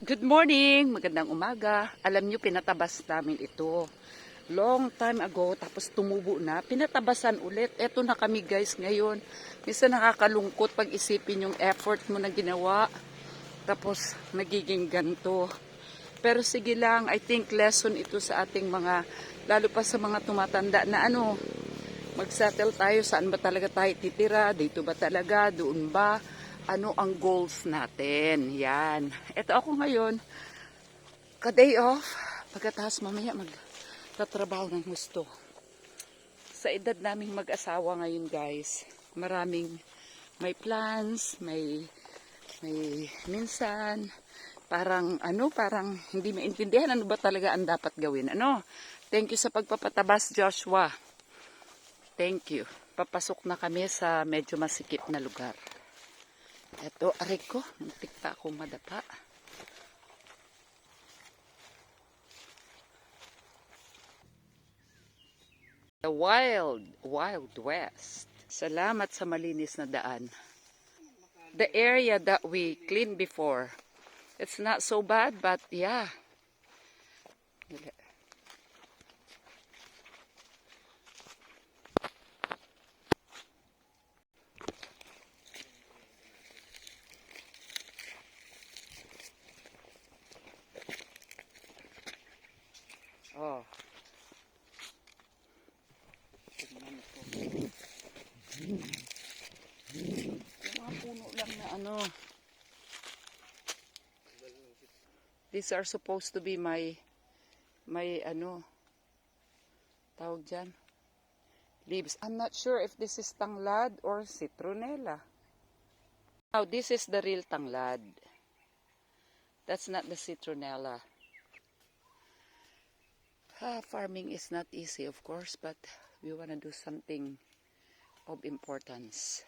Good morning, magandang umaga. Alam nyo, pinatabas namin ito. Long time ago, tapos tumubo na. Pinatabasan ulit. Eto na kami guys ngayon. Minsan nakakalungkot pag isipin yung effort mo na ginawa. Tapos nagiging ganto. Pero sige lang, I think lesson ito sa ating mga, lalo pa sa mga tumatanda na mag-settle tayo. Saan ba talaga tayo titira? Dito ba talaga? Doon ba? Ano ang goals natin? Yan. Ito ako ngayon, ka-day off. Pagkatapos mamaya magtatrabaho ng gusto. Sa edad naming mag-asawa ngayon guys, maraming may plans, may minsan, parang parang hindi maintindihan ano ba talaga ang dapat gawin. Thank you sa pagpapatabas, Joshua. Thank you. Papasok na kami sa medyo masikip na lugar. Eto, aray ko, muntik pa akong madapa. The Wild West. Salamat sa malinis na daan. The area that we cleaned before, it's not so bad, but yeah. Oh. Yung mga puno lang na these are supposed to be my tawag dyan, leaves. I'm not sure if this is tanglad or citronella. Now, this is the real tanglad. That's not the citronella. Farming is not easy, of course, but we want to do something of importance.